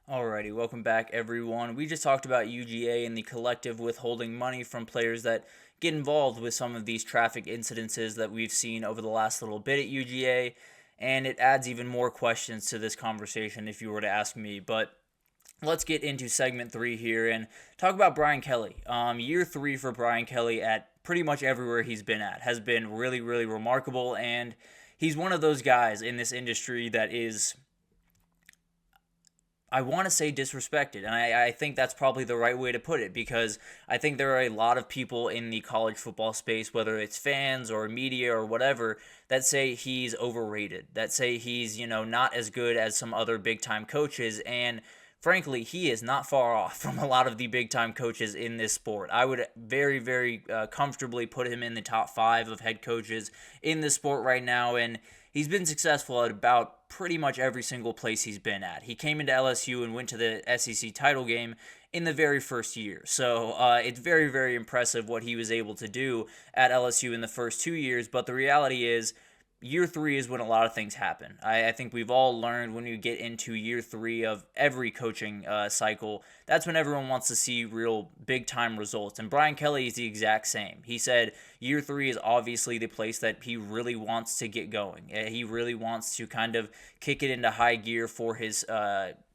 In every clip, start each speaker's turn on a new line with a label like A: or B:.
A: Alrighty, welcome back everyone. We just talked about UGA and the collective withholding money from players that get involved with some of these traffic incidences that we've seen over the last little bit at UGA, and it adds even more questions to this conversation if you were to ask me. But let's get into segment 3 here and talk about Brian Kelly. Year 3 for Brian Kelly at pretty much everywhere he's been at has been really, really remarkable, and he's one of those guys in this industry that is, I want to say, disrespected. And I think that's probably the right way to put it, because I think there are a lot of people in the college football space, whether it's fans or media or whatever, that say he's overrated, that say he's, not as good as some other big time coaches. And frankly, he is not far off from a lot of the big time coaches in this sport. I would very, very comfortably put him in the top 5 of head coaches in this sport right now. And he's been successful at about pretty much every single place he's been at. He came into LSU and went to the SEC title game in the very first year. So it's very, very impressive what he was able to do at LSU in the first 2 years. But the reality is, year 3 is when a lot of things happen. I think we've all learned when you get into year 3 of every coaching cycle, that's when everyone wants to see real big-time results. And Brian Kelly is the exact same. He said year 3 is obviously the place that he really wants to get going. He really wants to kind of kick it into high gear for his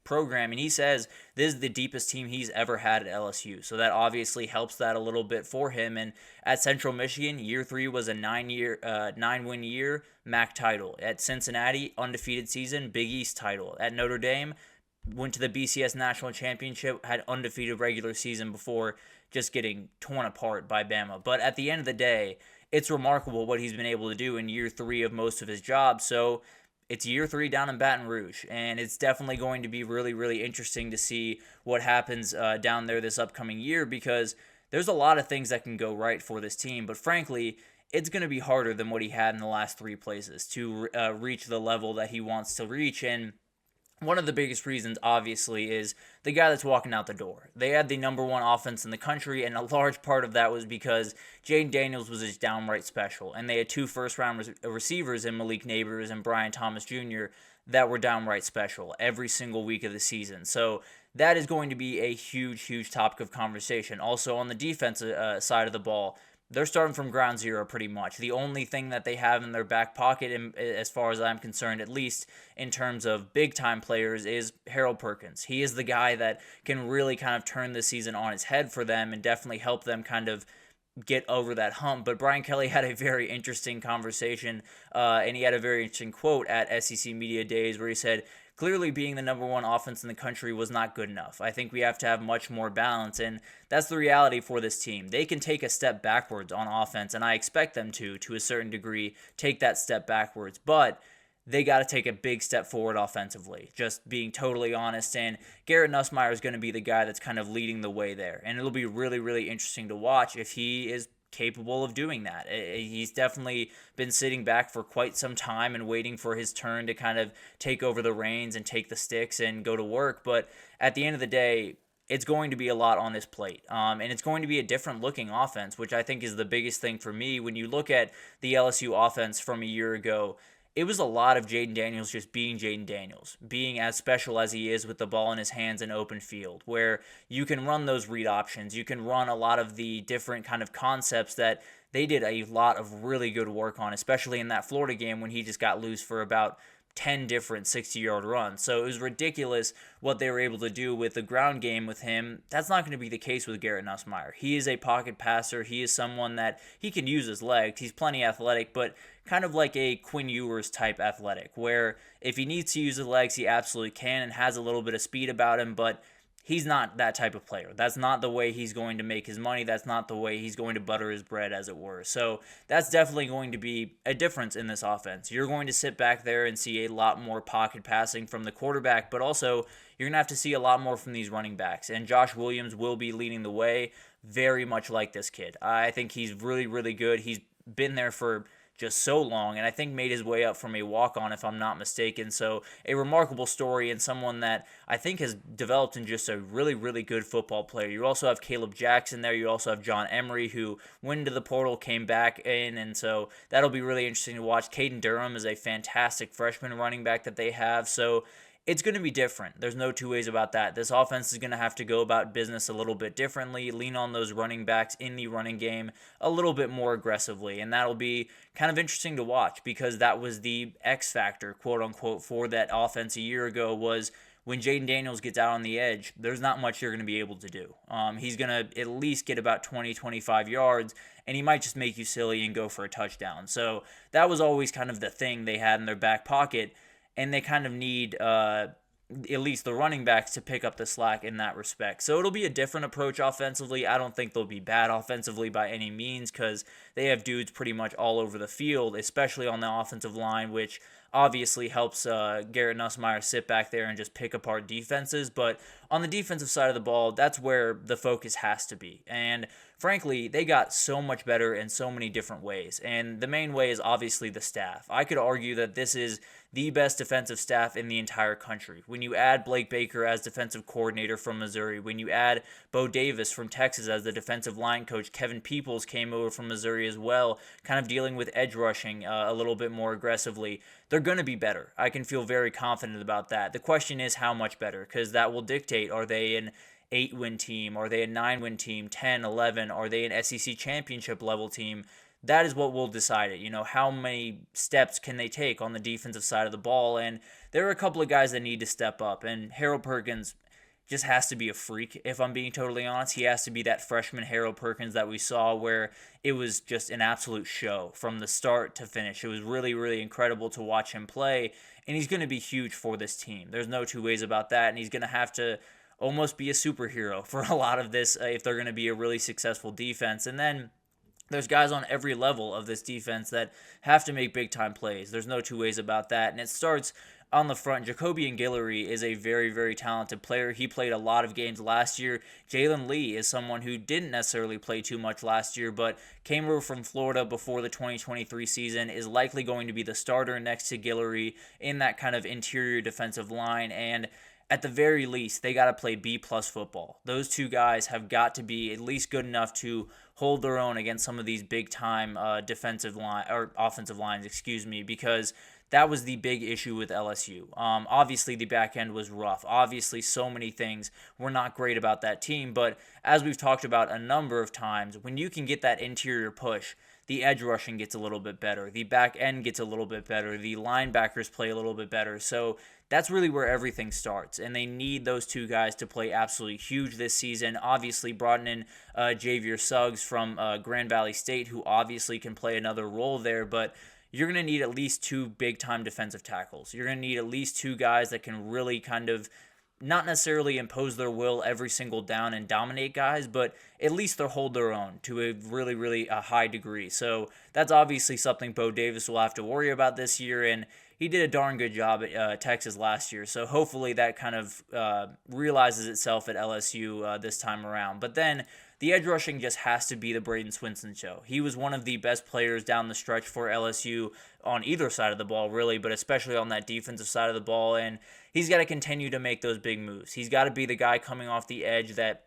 A: program, and he says this is the deepest team he's ever had at LSU, so that obviously helps that a little bit for him. And at Central Michigan, year 3 was a 9-win year, MAC title. At Cincinnati, undefeated season, Big East title. At Notre Dame, went to the BCS National Championship, had undefeated regular season before just getting torn apart by Bama. But at the end of the day, it's remarkable what he's been able to do in year 3 of most of his job. So it's year 3 down in Baton Rouge, and it's definitely going to be really, really interesting to see what happens down there this upcoming year, because there's a lot of things that can go right for this team, but frankly, it's going to be harder than what he had in the last 3 places to reach the level that he wants to reach. And one of the biggest reasons, obviously, is the guy that's walking out the door. They had the number 1 offense in the country, and a large part of that was because Jaden Daniels was just downright special. And they had 2 first-round receivers in Malik Neighbors and Brian Thomas Jr. that were downright special every single week of the season. So that is going to be a huge, huge topic of conversation. Also, on the defensive side of the ball, they're starting from ground zero pretty much. The only thing that they have in their back pocket, as far as I'm concerned, at least in terms of big-time players, is Harold Perkins. He is the guy that can really kind of turn the season on its head for them and definitely help them kind of get over that hump. But Brian Kelly had a very interesting conversation, and he had a very interesting quote at SEC Media Days where he said, clearly being the number 1 offense in the country was not good enough. I think we have to have much more balance, and that's the reality for this team. They can take a step backwards on offense, and I expect them to a certain degree, take that step backwards, but they got to take a big step forward offensively, just being totally honest. And Garrett Nussmeier is going to be the guy that's kind of leading the way there, and it'll be really, really interesting to watch if he is capable of doing that. He's definitely been sitting back for quite some time and waiting for his turn to kind of take over the reins and take the sticks and go to work. But at the end of the day, it's going to be a lot on his plate. And it's going to be a different looking offense, which I think is the biggest thing for me. When you look at the LSU offense from a year ago, it was a lot of Jaden Daniels just being Jaden Daniels, being as special as he is with the ball in his hands in open field, where you can run those read options, you can run a lot of the different kind of concepts that they did a lot of really good work on, especially in that Florida game when he just got loose for about 10 different 60-yard runs. So it was ridiculous what they were able to do with the ground game with him. That's not going to be the case with Garrett Nussmeier. He is a pocket passer. He is someone that he can use his legs. He's plenty athletic, but kind of like a Quinn Ewers type athletic, where if he needs to use his legs, he absolutely can and has a little bit of speed about him, but he's not that type of player. That's not the way he's going to make his money. That's not the way he's going to butter his bread, as it were. So that's definitely going to be a difference in this offense. You're going to sit back there and see a lot more pocket passing from the quarterback, but also you're going to have to see a lot more from these running backs. And Josh Williams will be leading the way, very much like this kid. I think he's really, really good. He's been there for just so long, and I think made his way up from a walk-on, if I'm not mistaken. So a remarkable story, and someone that I think has developed in just a really, really good football player. You also have Caleb Jackson there. You also have John Emery, who went into the portal, came back in, and so that'll be really interesting to watch. Caden Durham is a fantastic freshman running back that they have. So it's going to be different. There's no two ways about that. This offense is going to have to go about business a little bit differently, lean on those running backs in the running game a little bit more aggressively. And that'll be kind of interesting to watch because that was the X factor, quote unquote, for that offense a year ago was when Jaden Daniels gets out on the edge, there's not much you're going to be able to do. He's going to at least get about 20, 25 yards, and he might just make you silly and go for a touchdown. So that was always kind of the thing they had in their back pocket, and they kind of need at least the running backs to pick up the slack in that respect. So it'll be a different approach offensively. I don't think they'll be bad offensively by any means because they have dudes pretty much all over the field, especially on the offensive line, which obviously helps Garrett Nussmeier sit back there and just pick apart defenses. But on the defensive side of the ball, that's where the focus has to be. And frankly, they got so much better in so many different ways. And the main way is obviously the staff. I could argue that this is the best defensive staff in the entire country. When you add Blake Baker as defensive coordinator from Missouri, when you add Bo Davis from Texas as the defensive line coach, Kevin Peoples came over from Missouri as well, kind of dealing with edge rushing a little bit more aggressively. They're going to be better. I can feel very confident about that. The question is how much better, because that will dictate, are they an 8-win team? Are they a 9-win team? 10, 11? Are they an SEC championship level team? That is what will decide it. How many steps can they take on the defensive side of the ball? And there are a couple of guys that need to step up. And Harold Perkins just has to be a freak, if I'm being totally honest. He has to be that freshman Harold Perkins that we saw where it was just an absolute show from the start to finish. It was really, really incredible to watch him play. And he's going to be huge for this team. There's no two ways about that. And he's going to have to almost be a superhero for a lot of this if they're going to be a really successful defense. And then there's guys on every level of this defense that have to make big-time plays. There's no two ways about that. And it starts on the front. Jacobian Guillory is a very, very talented player. He played a lot of games last year. Jalen Lee is someone who didn't necessarily play too much last year, but came over from Florida before the 2023 season, is likely going to be the starter next to Guillory in that kind of interior defensive line. And at the very least, they got to play B-plus football. Those two guys have got to be at least good enough to hold their own against some of these big-time defensive line or offensive lines, because that was the big issue with LSU. Obviously, the back end was rough. Obviously, so many things were not great about that team. But as we've talked about a number of times, when you can get that interior push, the edge rushing gets a little bit better. The back end gets a little bit better. The linebackers play a little bit better. So that's really where everything starts. And they need those two guys to play absolutely huge this season. Obviously, brought in Javier Suggs from Grand Valley State, who obviously can play another role there. But you're going to need at least two big-time defensive tackles. You're going to need at least two guys that can really kind of not necessarily impose their will every single down and dominate guys, but at least they'll hold their own to a really, really high degree. So that's obviously something Bo Davis will have to worry about this year, and he did a darn good job at Texas last year. So hopefully that kind of realizes itself at LSU this time around. But then the edge rushing just has to be the Braden Swinson show. He was one of the best players down the stretch for LSU on either side of the ball, really, but especially on that defensive side of the ball. And he's got to continue to make those big moves. He's got to be the guy coming off the edge that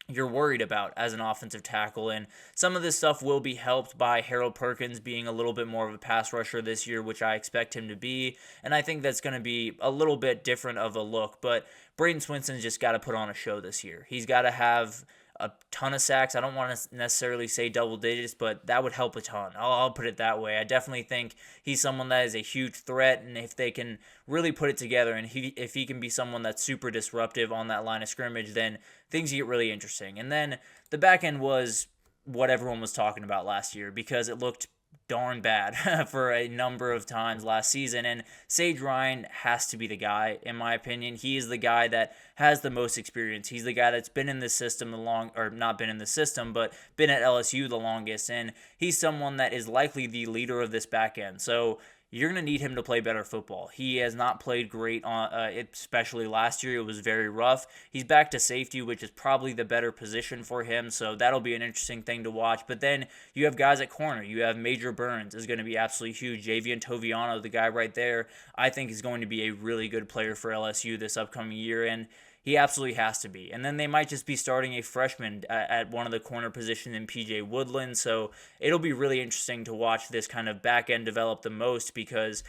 A: you're worried about as an offensive tackle. And some of this stuff will be helped by Harold Perkins being a little bit more of a pass rusher this year, which I expect him to be. And I think that's going to be a little bit different of a look. But Braden Swinson's just got to put on a show this year. He's got to have a ton of sacks. I don't want to necessarily say double digits, but that would help a ton. I'll put it that way. I definitely think he's someone that is a huge threat, and if they can really put it together, and if he can be someone that's super disruptive on that line of scrimmage, then things get really interesting. And then the back end was what everyone was talking about last year because it looked darn bad for a number of times last season, and Sage Ryan has to be the guy, in my opinion. He is the guy that has the most experience. He's the guy that's been in the system not been in the system, but been at LSU the longest, and he's someone that is likely the leader of this back end. So you're going to need him to play better football. He has not played great, especially last year. It was very rough. He's back to safety, which is probably the better position for him, so that'll be an interesting thing to watch. But then you have guys at corner. You have Major Burns is going to be absolutely huge. Javian Toviano, the guy right there, I think is going to be a really good player for LSU this upcoming year, and he absolutely has to be. And then they might just be starting a freshman at one of the corner positions in PJ Woodland. So it'll be really interesting to watch this kind of back end develop the most because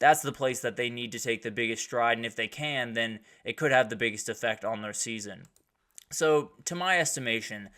A: that's the place that they need to take the biggest stride. And if they can, then it could have the biggest effect on their season. So, to my estimation,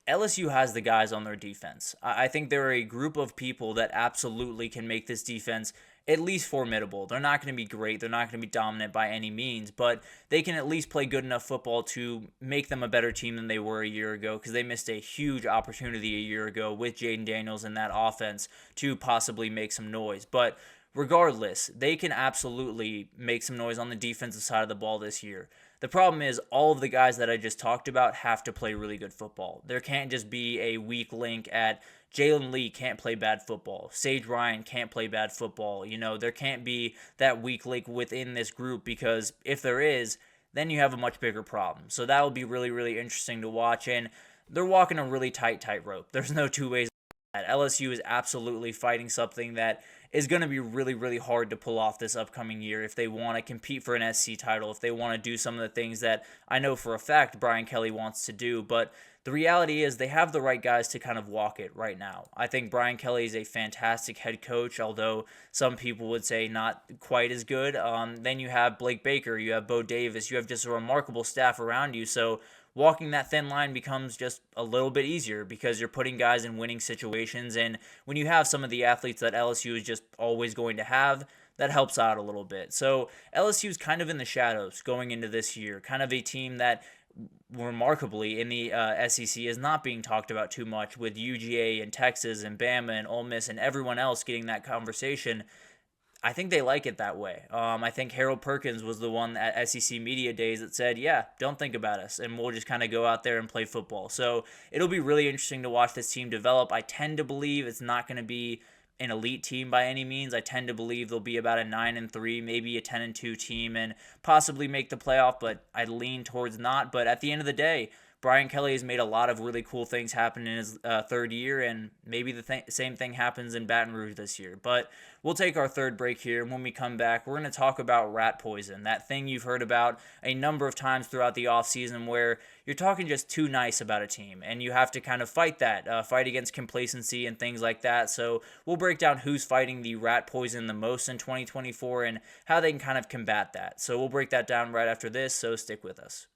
A: LSU has the guys on their defense. I think there are a group of people that absolutely can make this defense at least formidable. They're not going to be great. They're not going to be dominant by any means, but they can at least play good enough football to make them a better team than they were a year ago, because they missed a huge opportunity a year ago with Jaden Daniels in that offense to possibly make some noise. But regardless, they can absolutely make some noise on the defensive side of the ball this year. The problem is all of the guys that I just talked about have to play really good football. There can't just be a weak link at Jalen Lee can't play bad football. Sage Ryan can't play bad football. There can't be that weak link within this group, because if there is, then you have a much bigger problem. So that will be really, really interesting to watch. And they're walking a really tight rope. There's no two ways about that. LSU is absolutely fighting something that is going to be really, really hard to pull off this upcoming year if they want to compete for an SC title, if they want to do some of the things that I know for a fact Brian Kelly wants to do. But the reality is they have the right guys to kind of walk it right now. I think Brian Kelly is a fantastic head coach, although some people would say not quite as good. Then you have Blake Baker, you have Bo Davis, you have just a remarkable staff around you. So walking that thin line becomes just a little bit easier because you're putting guys in winning situations. And when you have some of the athletes that LSU is just always going to have, that helps out a little bit. So LSU is kind of in the shadows going into this year, kind of a team that remarkably in the SEC is not being talked about too much, with UGA and Texas and Bama and Ole Miss and everyone else getting that conversation. I think they like it that way. I think Harold Perkins was the one at SEC Media Days that said, yeah, don't think about us, and we'll just kind of go out there and play football. So it'll be really interesting to watch this team develop. I tend to believe it's not going to be an elite team by any means. I tend to believe they'll be about a 9-3, maybe a 10-2 team, and possibly make the playoff, but I lean towards not. But at the end of the day, Brian Kelly has made a lot of really cool things happen in his third year, and maybe the same thing happens in Baton Rouge this year. But we'll take our third break here, and when we come back, we're going to talk about rat poison, that thing you've heard about a number of times throughout the offseason where you're talking just too nice about a team, and you have to kind of fight that, fight against complacency and things like that. So we'll break down who's fighting the rat poison the most in 2024 and how they can kind of combat that. So we'll break that down right after this, so stick with us.